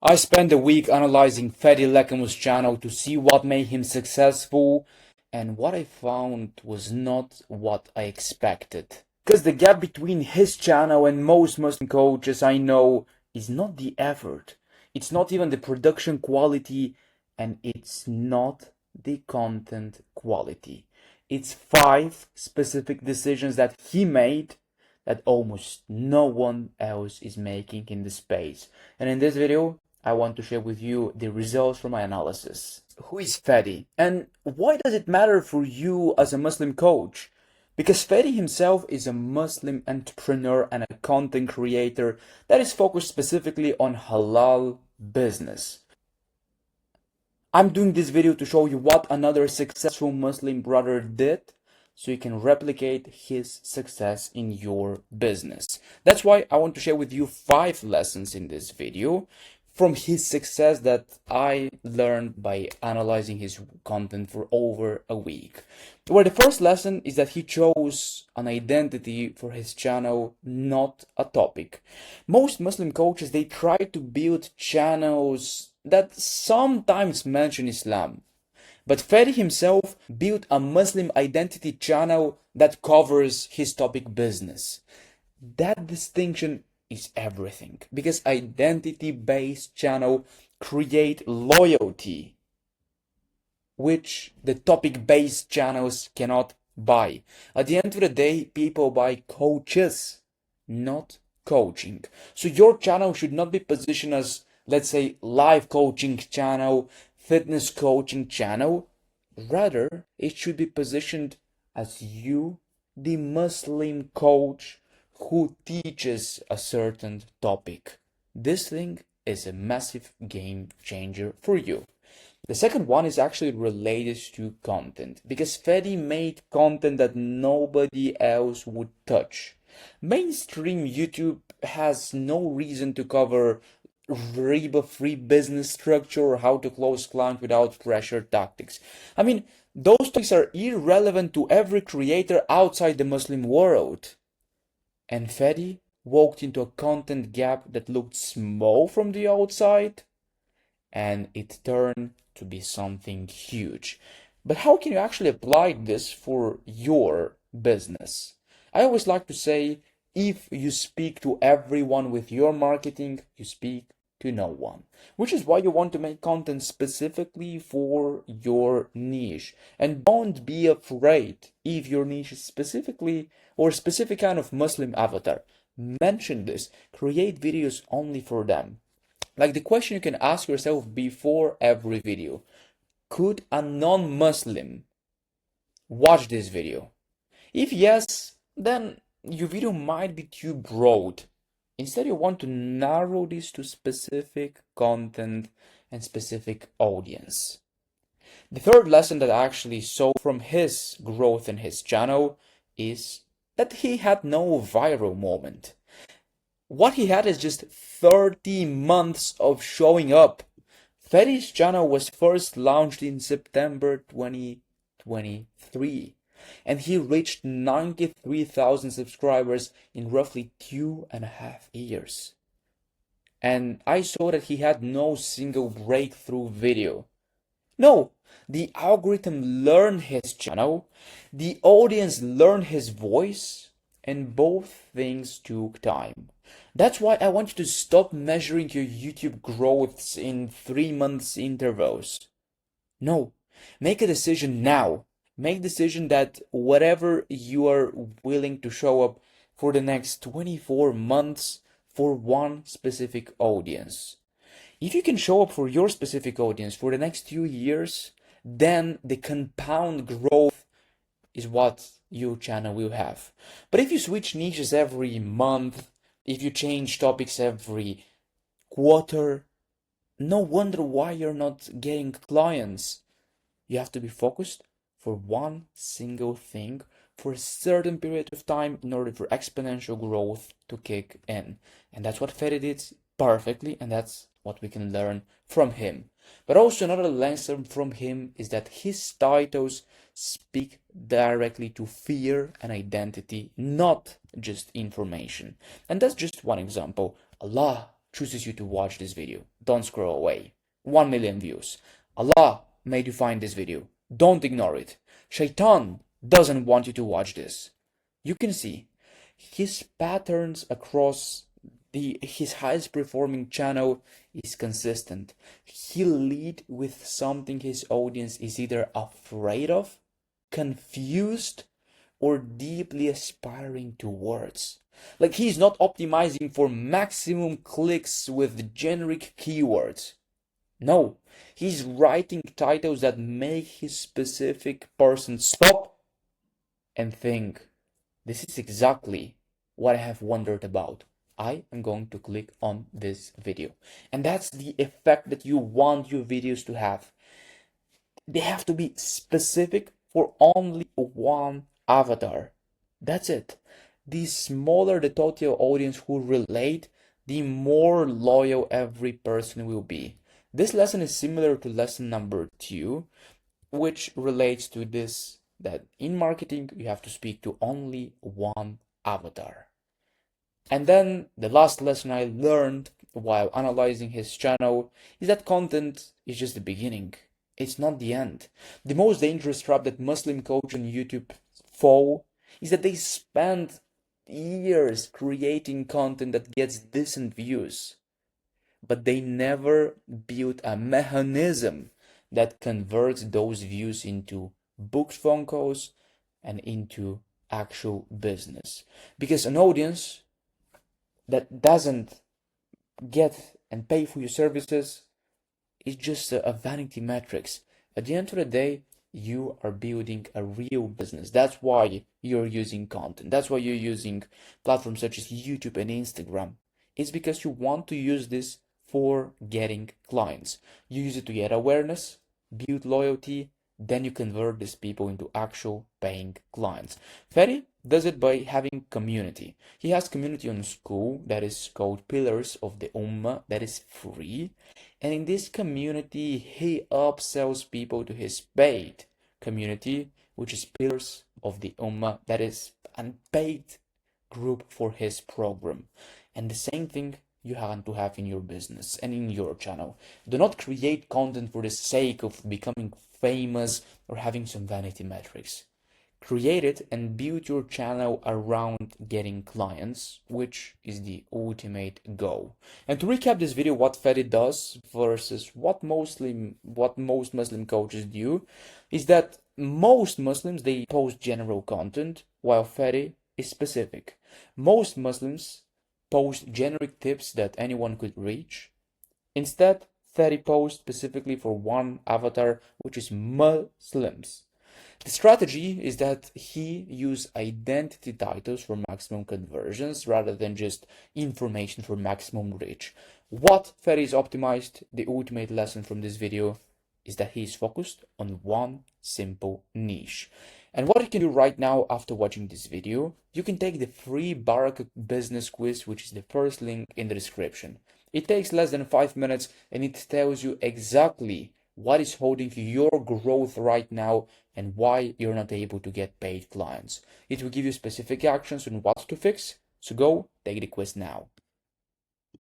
I spent a week analyzing Fede Lecamus' channel to see what made him successful, and what I found was not what I expected. Because the gap between his channel and most Muslim coaches I know is not the effort, it's not even the production quality, and it's not the content quality. It's 5 specific decisions that he made that almost no one else is making in the space. And in this video, I want to share with you the results from my analysis. Who is Fedi? And why does it matter for you as a Muslim coach? Because Fedi himself is a Muslim entrepreneur and a content creator that is focused specifically on halal business. I'm doing this video to show you what another successful Muslim brother did so you can replicate his success in your business. That's why I want to share with you 5 lessons in this video from his success that I learned by analyzing his content for over a week. Where the first lesson is that he chose an identity for his channel, not a topic. Most Muslim coaches, they try to build channels that sometimes mention Islam. But Fedi himself built a Muslim identity channel that covers his topic business. That distinction is everything, because identity-based channel create loyalty, which the topic-based channels cannot buy. At the end of the day, people buy coaches, not coaching. So your channel should not be positioned as, let's say, live coaching channel, fitness coaching channel. Rather, it should be positioned as you, the Muslim coach who teaches a certain topic. This thing is a massive game changer for you. The second one is actually related to content, because Fedi made content that nobody else would touch. Mainstream YouTube has no reason to cover riba-free business structure or how to close clients without pressure tactics. I mean, those topics are irrelevant to every creator outside the Muslim world. And Fedi walked into a content gap that looked small from the outside, and it turned to be something huge. But how can you actually apply this for your business? I always like to say, if you speak to everyone with your marketing, you speak to no one. Which is why you want to make content specifically for your niche. And don't be afraid if your niche is specifically or specific kind of Muslim avatar. Mention this. Create videos only for them. Like the question you can ask yourself before every video: could a non-Muslim watch this video? If yes, then your video might be too broad. Instead, you want to narrow this to specific content and specific audience. The third lesson that I actually saw from his growth in his channel is that he had no viral moment. What he had is just 30 months of showing up. Fedi's channel was first launched in September 2023, and he reached 93,000 subscribers in roughly 2.5 years. And I saw that he had no single breakthrough video. No, the algorithm learned his channel, the audience learned his voice, and both things took time. That's why I want you to stop measuring your YouTube growths in 3 months intervals. No, make a decision now. Make a decision that whatever you are willing to show up for the next 24 months for one specific audience. If you can show up for your specific audience for the next 2 years, then the compound growth is what your channel will have. But if you switch niches every month, if you change topics every quarter, no wonder why you're not getting clients. You have to be focused for one single thing for a certain period of time in order for exponential growth to kick in. And that's what Fede did perfectly, and that's what we can learn from him. But also another lesson from him is that his titles speak directly to fear and identity, not just information. And that's just one example. Allah chooses you to watch this video. Don't scroll away. 1 million views. Allah made you find this video. Don't ignore it. Shaitan doesn't want you to watch this. You can see his patterns across his highest performing channel is consistent. He'll lead with something his audience is either afraid of, confused, or deeply aspiring towards. Like, he's not optimizing for maximum clicks with generic keywords. No, he's writing titles that make his specific person stop and think. This is exactly what I have wondered about. I am going to click on this video. And that's the effect that you want your videos to have. They have to be specific for only one avatar. That's it. The smaller the total audience who relate, the more loyal every person will be. This lesson is similar to lesson number 2, which relates to this, that in marketing you have to speak to only one avatar. And then the last lesson I learned while analyzing his channel is that content is just the beginning. It's not the end. The most dangerous trap that Muslim coach on YouTube fall is that they spend years creating content that gets decent views, but they never build a mechanism that converts those views into booked phone calls and into actual business. Because an audience that doesn't get and pay for your services is just a vanity metrics. At the end of the day, you are building a real business. That's why you're using content. That's why you're using platforms such as YouTube and Instagram. It's because you want to use this for getting clients. You use it to get awareness, build loyalty, then you convert these people into actual paying clients. Fedi does it by having community. He has community on school that is called Pillars of the Ummah, that is free. And in this community, he upsells people to his paid community, which is Pillars of the Ummah, that is unpaid group for his program. And the same thing you have to have in your business and in your channel. Do not create content for the sake of becoming famous or having some vanity metrics. Create it and build your channel around getting clients, which is the ultimate goal. And to recap this video, what Fedi does versus what most Muslim coaches do is that most Muslims, they post general content, while Fedi is specific. Most Muslims post generic tips that anyone could reach. Instead, Fedi posts specifically for one avatar, which is Muslims. The strategy is that he uses identity titles for maximum conversions rather than just information for maximum reach. What Fedi is optimized, the ultimate lesson from this video, is that he is focused on one simple niche. And what you can do right now after watching this video, you can take the free Baraka business quiz, which is the first link in the description. It takes less than 5 minutes and it tells you exactly what is holding your growth right now and why you're not able to get paid clients. It will give you specific actions on what to fix, so go take the quiz now.